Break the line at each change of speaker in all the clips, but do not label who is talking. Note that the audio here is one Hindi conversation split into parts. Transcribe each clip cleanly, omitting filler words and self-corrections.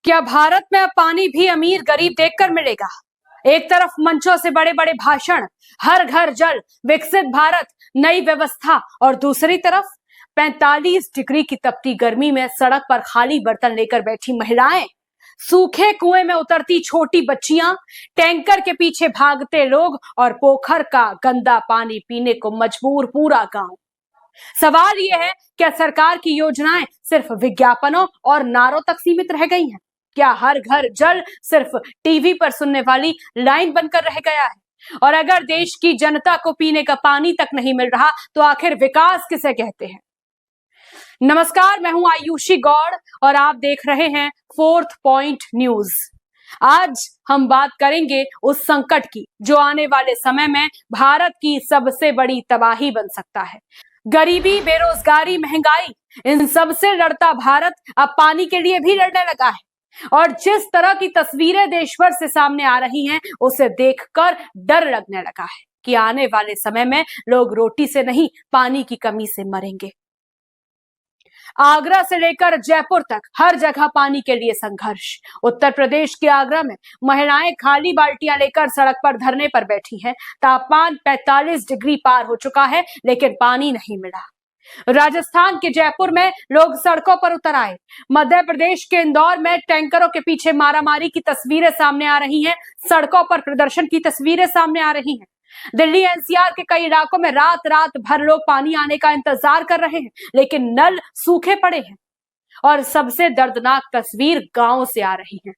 क्या भारत में अब पानी भी अमीर गरीब देखकर मिलेगा? एक तरफ मंचों से बड़े बड़े भाषण, हर घर जल, विकसित भारत, नई व्यवस्था, और दूसरी तरफ 45 डिग्री की तपती गर्मी में सड़क पर खाली बर्तन लेकर बैठी महिलाएं, सूखे कुएं में उतरती छोटी बच्चियां, टैंकर के पीछे भागते लोग और पोखर का गंदा पानी पीने को मजबूर पूरा गांव। सवाल यह है, क्या सरकार की योजनाएं सिर्फ विज्ञापनों और नारों तक सीमित रह गई हैं? क्या हर घर जल सिर्फ टीवी पर सुनने वाली लाइन बनकर रह गया है? और अगर देश की जनता को पीने का पानी तक नहीं मिल रहा, तो आखिर विकास किसे कहते हैं? नमस्कार, मैं हूं आयुषी गौड़ और आप देख रहे हैं फोर्थ पॉइंट न्यूज। आज हम बात करेंगे उस संकट की जो आने वाले समय में भारत की सबसे बड़ी तबाही बन सकता है। गरीबी, बेरोजगारी, महंगाई, इन सब से लड़ता भारत अब पानी के लिए भी लड़ने लगा है। और जिस तरह की तस्वीरें देश भर से सामने आ रही हैं, उसे देखकर डर लगने लगा है कि आने वाले समय में लोग रोटी से नहीं, पानी की कमी से मरेंगे। आगरा से लेकर जयपुर तक हर जगह पानी के लिए संघर्ष। उत्तर प्रदेश के आगरा में महिलाएं खाली बाल्टियां लेकर सड़क पर धरने पर बैठी हैं। तापमान 45 डिग्री पार हो चुका है, लेकिन पानी नहीं मिला। राजस्थान के जयपुर में लोग सड़कों पर उतर आए। मध्य प्रदेश के इंदौर में टैंकरों के पीछे मारामारी की तस्वीरें सामने आ रही हैं। सड़कों पर प्रदर्शन की तस्वीरें सामने आ रही हैं। दिल्ली एनसीआर के कई इलाकों में रात रात भर लोग पानी आने का इंतजार कर रहे हैं, लेकिन नल सूखे पड़े हैं। और सबसे दर्दनाक तस्वीर गांव से आ रही है।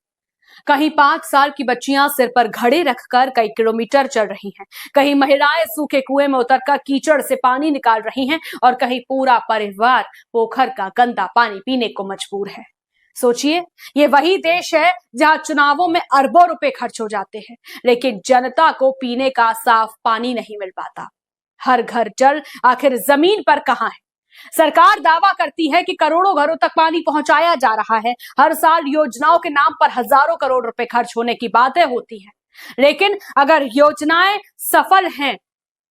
कहीं 5 साल की बच्चियां सिर पर घड़े रखकर कई किलोमीटर चल रही हैं, कहीं महिलाएं सूखे कुएं में उतरकर कीचड़ से पानी निकाल रही हैं, और कहीं पूरा परिवार पोखर का गंदा पानी पीने को मजबूर है। सोचिए, ये वही देश है जहां चुनावों में अरबों रुपए खर्च हो जाते हैं, लेकिन जनता को पीने का साफ पानी नहीं मिल पाता। हर घर जल आखिर जमीन पर कहां है? सरकार दावा करती है कि करोड़ों घरों तक पानी पहुंचाया जा रहा है। हर साल योजनाओं के नाम पर हजारों करोड़ रुपए खर्च होने की बातें होती हैं, लेकिन अगर योजनाएं सफल हैं,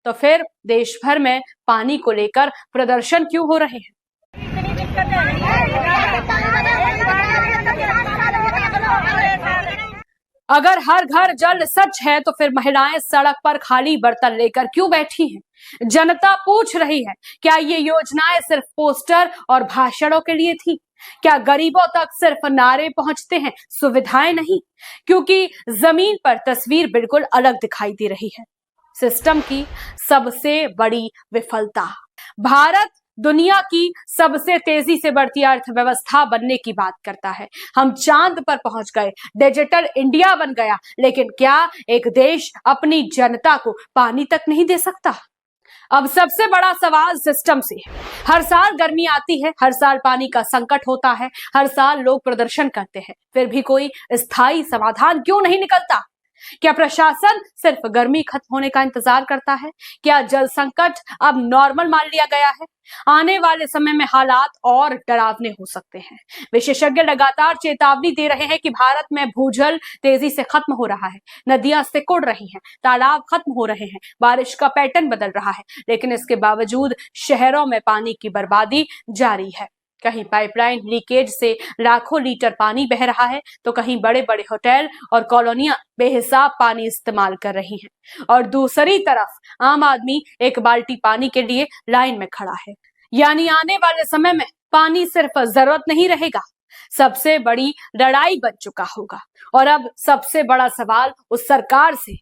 तो फिर देश भर में पानी को लेकर प्रदर्शन क्यों हो रहे हैं? अगर हर घर जल सच है, तो फिर महिलाएं सड़क पर खाली बर्तन लेकर क्यों बैठी हैं? जनता पूछ रही है, क्या ये योजनाएं सिर्फ पोस्टर और भाषणों के लिए थी? क्या गरीबों तक सिर्फ नारे पहुंचते हैं, सुविधाएं नहीं? क्योंकि जमीन पर तस्वीर बिल्कुल अलग दिखाई दे रही है। सिस्टम की सबसे बड़ी विफलता। भारत दुनिया की सबसे तेजी से बढ़ती अर्थव्यवस्था बनने की बात करता है। हम चांद पर पहुंच गए, डिजिटल इंडिया बन गया, लेकिन क्या एक देश अपनी जनता को पानी तक नहीं दे सकता? अब सबसे बड़ा सवाल सिस्टम से है। हर साल गर्मी आती है, हर साल पानी का संकट होता है, हर साल लोग प्रदर्शन करते हैं, फिर भी कोई स्थायी समाधान क्यों नहीं निकलता? क्या प्रशासन सिर्फ गर्मी खत्म होने का इंतजार करता है? क्या जल संकट अब नॉर्मल मान लिया गया है? आने वाले समय में हालात और डरावने हो सकते हैं। विशेषज्ञ लगातार चेतावनी दे रहे हैं कि भारत में भूजल तेजी से खत्म हो रहा है, नदियां सिकुड़ रही हैं, तालाब खत्म हो रहे हैं, बारिश का पैटर्न बदल रहा है, लेकिन इसके बावजूद शहरों में पानी की बर्बादी जारी है। कहीं पाइपलाइन लीकेज से लाखों लीटर पानी बह रहा है, तो कहीं बड़े बड़े होटल और कॉलोनियां बेहिसाब पानी इस्तेमाल कर रही हैं। और दूसरी तरफ आम आदमी एक बाल्टी पानी के लिए लाइन में खड़ा है। यानी आने वाले समय में पानी सिर्फ जरूरत नहीं रहेगा, सबसे बड़ी लड़ाई बन चुका होगा। और अब सबसे बड़ा सवाल उस सरकार से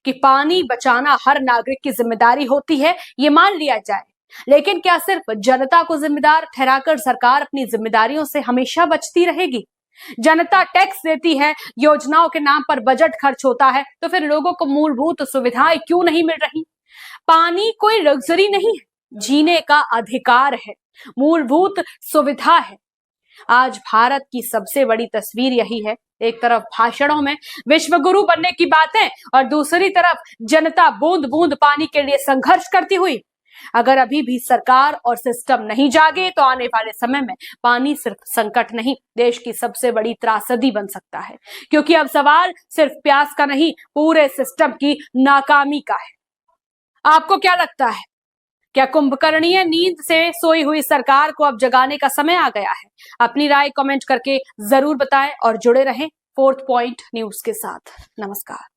कि पानी बचाना हर नागरिक की जिम्मेदारी होती है, ये मान लिया जाए, लेकिन क्या सिर्फ जनता को जिम्मेदार ठहराकर सरकार अपनी जिम्मेदारियों से हमेशा बचती रहेगी? जनता टैक्स देती है, योजनाओं के नाम पर बजट खर्च होता है, तो फिर लोगों को मूलभूत सुविधाएं क्यों नहीं मिल रही? पानी कोई लग्जरी नहीं है, जीने का अधिकार है, मूलभूत सुविधा है। आज भारत की सबसे बड़ी तस्वीर यही है। एक तरफ भाषणों में विश्व गुरु बनने की बातें, और दूसरी तरफ जनता बूंद बूंद पानी के लिए संघर्ष करती हुई। अगर अभी भी सरकार और सिस्टम नहीं जागे, तो आने वाले समय में पानी सिर्फ संकट नहीं, देश की सबसे बड़ी त्रासदी बन सकता है। क्योंकि अब सवाल सिर्फ प्यास का नहीं, पूरे सिस्टम की नाकामी का है। आपको क्या लगता है? क्या कुंभकर्णीय नींद से सोई हुई सरकार को अब जगाने का समय आ गया है? अपनी राय कमेंट करके जरूर बताएं और जुड़े रहें फोर्थ पॉइंट न्यूज के साथ। नमस्कार।